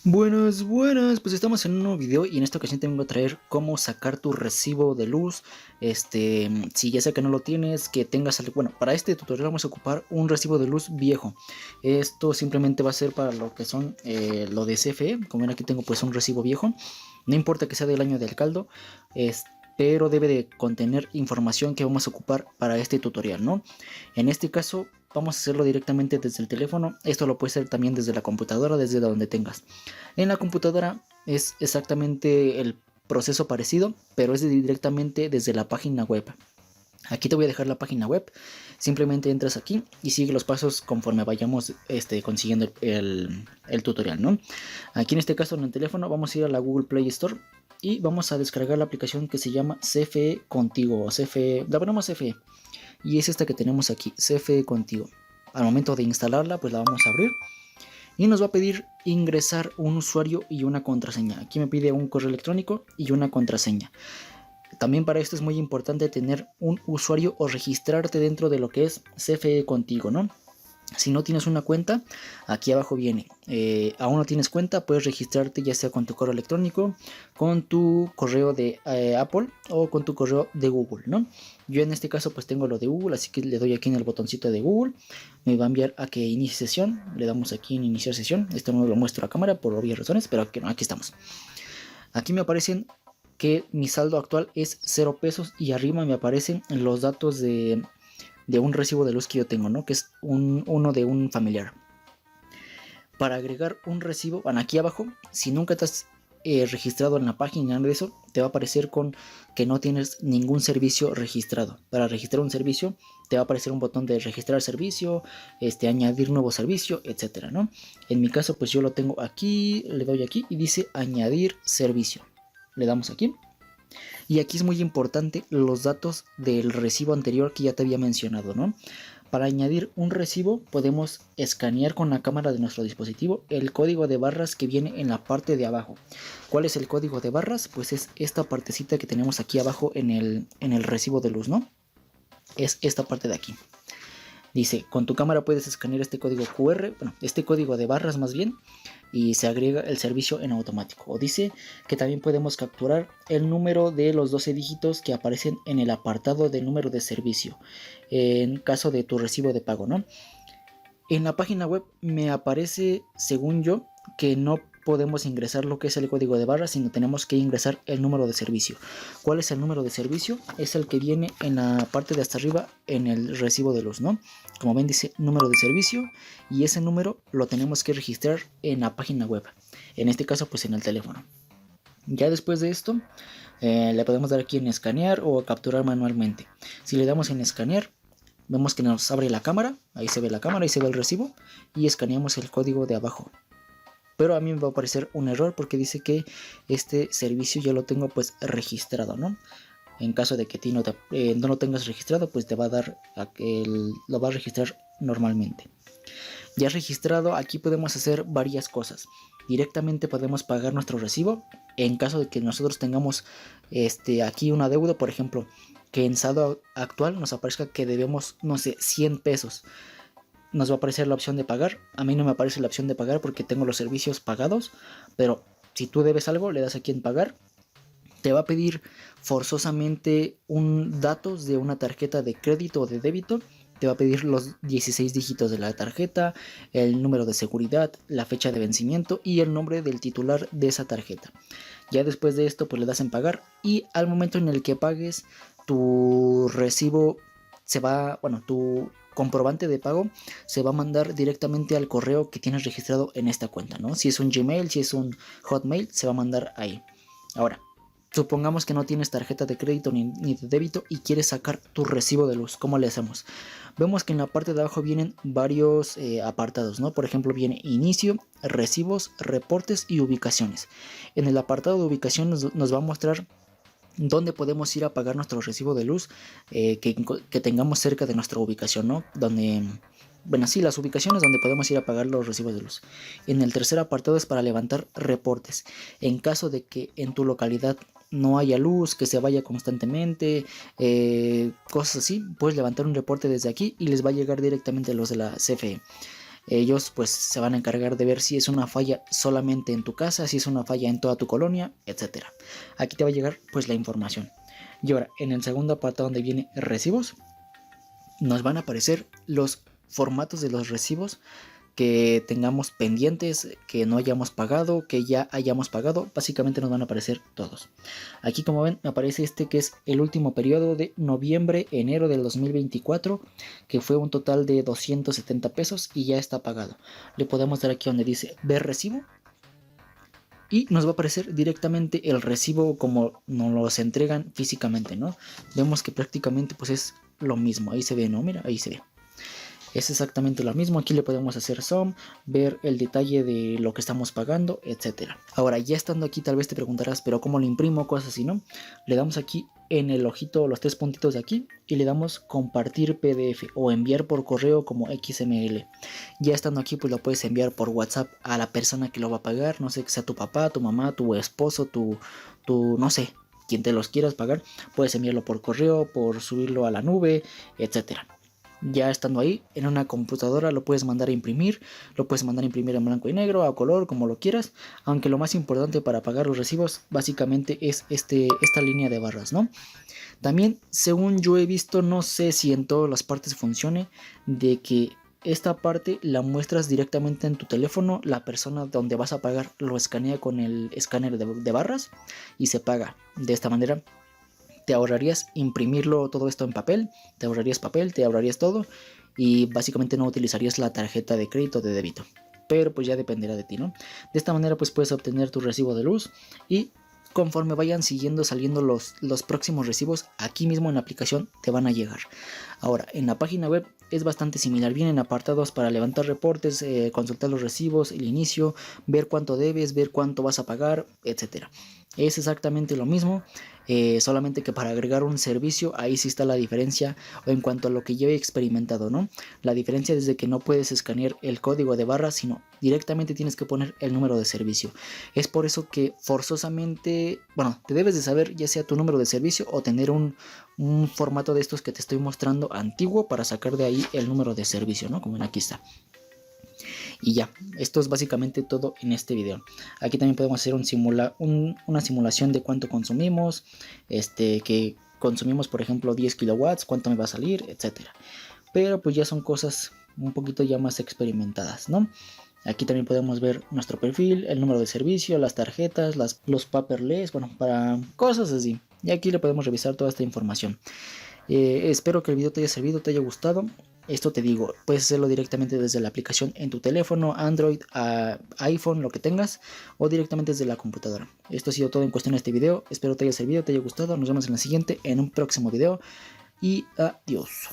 Buenas, buenas, pues estamos en un nuevo video y en esta ocasión te vengo a traer cómo sacar tu recibo de luz. Si ya sea que no lo tienes, que tengas algo. Bueno, para este tutorial vamos a ocupar un recibo de luz viejo. Esto simplemente va a ser para lo que son lo de CFE. Como ven, aquí tengo pues un recibo viejo. No importa que sea del año del caldo, pero debe de contener información que vamos a ocupar para este tutorial, ¿no? En este caso vamos a hacerlo directamente desde el teléfono. Esto lo puedes hacer también desde la computadora, desde donde tengas. En la computadora es exactamente el proceso parecido, pero es directamente desde la página web. Aquí te voy a dejar la página web. Simplemente entras aquí y sigue los pasos conforme vayamos consiguiendo el tutorial, ¿no? Aquí en este caso en el teléfono vamos a ir a la Google Play Store y vamos a descargar la aplicación que se llama CFE Contigo o CFE, la ponemos CFE, y es esta que tenemos aquí, CFE Contigo. Al momento de instalarla pues la vamos a abrir y nos va a pedir ingresar un usuario y una contraseña. Aquí me pide un correo electrónico y una contraseña. También para esto es muy importante tener un usuario o registrarte dentro de lo que es CFE Contigo, ¿no? Si no tienes una cuenta, aquí abajo viene, aún no tienes cuenta, puedes registrarte ya sea con tu correo electrónico, con tu correo de Apple o con tu correo de Google, ¿no? Yo en este caso pues tengo lo de Google, así que le doy aquí en el botoncito de Google, me va a enviar a que inicie sesión, le damos aquí en iniciar sesión. Esto no lo muestro a cámara por obvias razones, pero aquí, no, aquí estamos. Aquí me aparecen que mi saldo actual es 0 pesos y arriba me aparecen los datos de un recibo de luz que yo tengo, ¿no? Que es uno de un familiar. Para agregar un recibo, bueno, aquí abajo, si nunca te has registrado en la página de eso, te va a aparecer con que no tienes ningún servicio registrado. Para registrar un servicio, te va a aparecer un botón de registrar servicio, añadir nuevo servicio, etcétera, ¿no? En mi caso, pues yo lo tengo aquí, le doy aquí y dice añadir servicio. Le damos aquí. Y aquí es muy importante los datos del recibo anterior que ya te había mencionado, ¿no? Para añadir un recibo podemos escanear con la cámara de nuestro dispositivo el código de barras que viene en la parte de abajo. ¿Cuál es el código de barras? Pues es esta partecita que tenemos aquí abajo en el recibo de luz, ¿no? Es esta parte de aquí. Dice, con tu cámara puedes escanear este código QR, bueno, este código de barras más bien, y se agrega el servicio en automático. O dice que también podemos capturar el número de los 12 dígitos que aparecen en el apartado de número de servicio, en caso de tu recibo de pago, ¿no? En la página web me aparece, según yo, que no podemos ingresar lo que es el código de barra, sino tenemos que ingresar el número de servicio. ¿Cuál es el número de servicio? Es el que viene en la parte de hasta arriba en el recibo de luz, ¿no? Como ven dice número de servicio y ese número lo tenemos que registrar en la página web. En este caso pues en el teléfono. Ya después de esto le podemos dar aquí en escanear o capturar manualmente. Si le damos en escanear, vemos que nos abre la cámara, ahí se ve la cámara, ahí se ve el recibo y escaneamos el código de abajo. Pero a mí me va a aparecer un error porque dice que este servicio ya lo tengo pues registrado, ¿no? En caso de que ti no lo tengas registrado, pues te va a dar, lo va a registrar normalmente. Ya registrado, aquí podemos hacer varias cosas. Directamente podemos pagar nuestro recibo en caso de que nosotros tengamos aquí una deuda, por ejemplo, que en saldo actual nos aparezca que debemos, no sé, 100 pesos. Nos va a aparecer la opción de pagar. A mí no me aparece la opción de pagar porque tengo los servicios pagados, pero si tú debes algo, le das aquí en pagar. Te va a pedir forzosamente datos de una tarjeta de crédito o de débito. Te va a pedir los 16 dígitos de la tarjeta, el número de seguridad, la fecha de vencimiento y el nombre del titular de esa tarjeta. Ya después de esto pues le das en pagar y al momento en el que pagues tu recibo se va, bueno, tu comprobante de pago se va a mandar directamente al correo que tienes registrado en esta cuenta, ¿no? Si es un Gmail, si es un Hotmail, se va a mandar ahí. Ahora, supongamos que no tienes tarjeta de crédito ni de débito y quieres sacar tu recibo de luz. ¿Cómo le hacemos? Vemos que en la parte de abajo vienen varios apartados, ¿no? Por ejemplo, viene inicio, recibos, reportes y ubicaciones. En el apartado de ubicación nos va a mostrar dónde podemos ir a pagar nuestro recibo de luz que tengamos cerca de nuestra ubicación, ¿no? Donde, bueno, sí, las ubicaciones donde podemos ir a pagar los recibos de luz. En el tercer apartado es para levantar reportes. En caso de que en tu localidad no haya luz, que se vaya constantemente, cosas así, puedes levantar un reporte desde aquí y les va a llegar directamente a los de la CFE. Ellos pues se van a encargar de ver si es una falla solamente en tu casa, si es una falla en toda tu colonia, etcétera. Aquí te va a llegar pues la información. Y ahora, en el segundo apartado donde viene recibos, nos van a aparecer los formatos de los recibos que tengamos pendientes, que no hayamos pagado, que ya hayamos pagado. Básicamente nos van a aparecer todos. Aquí, como ven, me aparece este que es el último periodo de noviembre-enero del 2024, que fue un total de 270 pesos y ya está pagado. Le podemos dar aquí donde dice ver recibo y nos va a aparecer directamente el recibo como nos los entregan físicamente, ¿no? Vemos que prácticamente pues es lo mismo. Ahí se ve, ¿no? Mira, ahí se ve. Es exactamente lo mismo. Aquí le podemos hacer zoom, ver el detalle de lo que estamos pagando, etcétera. Ahora, ya estando aquí, tal vez te preguntarás, pero ¿cómo lo imprimo? Cosas así, ¿no? Le damos aquí en el ojito, los 3 puntitos de aquí, y le damos compartir PDF o enviar por correo como XML. Ya estando aquí, pues lo puedes enviar por WhatsApp a la persona que lo va a pagar. No sé, que sea tu papá, tu mamá, tu esposo, tu no sé, quien te los quieras pagar. Puedes enviarlo por correo, por subirlo a la nube, etcétera. Ya estando ahí, en una computadora lo puedes mandar a imprimir, lo puedes mandar a imprimir en blanco y negro, a color, como lo quieras, aunque lo más importante para pagar los recibos básicamente es esta línea de barras, ¿no? También, según yo he visto, no sé si en todas las partes funcione, de que esta parte la muestras directamente en tu teléfono, la persona donde vas a pagar lo escanea con el escáner de barras y se paga. De esta manera te ahorrarías imprimirlo todo esto en papel, te ahorrarías todo y básicamente no utilizarías la tarjeta de crédito o de débito. Pero pues ya dependerá de ti, ¿no? De esta manera pues puedes obtener tu recibo de luz y conforme vayan saliendo los próximos recibos, aquí mismo en la aplicación te van a llegar. Ahora, en la página web es bastante similar. Vienen apartados para levantar reportes, consultar los recibos, el inicio, ver cuánto debes, ver cuánto vas a pagar, etcétera. Es exactamente lo mismo, solamente que para agregar un servicio, ahí sí está la diferencia en cuanto a lo que yo he experimentado, ¿no? La diferencia es de que no puedes escanear el código de barra, sino directamente tienes que poner el número de servicio. Es por eso que forzosamente, bueno, te debes de saber ya sea tu número de servicio o tener un formato de estos que te estoy mostrando antiguo para sacar de ahí el número de servicio, ¿no? Como en aquí está. Y ya, esto es básicamente todo en este video. Aquí también podemos hacer una simulación de cuánto consumimos, que consumimos por ejemplo 10 kilowatts, cuánto me va a salir, etcétera. Pero pues ya son cosas un poquito ya más experimentadas, ¿no? Aquí también podemos ver nuestro perfil, el número de servicio, las tarjetas, los paperless, bueno, para cosas así. Y aquí le podemos revisar toda esta información. Espero que el video te haya servido, te haya gustado. Esto te digo, puedes hacerlo directamente desde la aplicación en tu teléfono, Android, iPhone, lo que tengas, o directamente desde la computadora. Esto ha sido todo en cuestión de este video. Espero te haya servido, te haya gustado. Nos vemos en la siguiente, en un próximo video. Y adiós.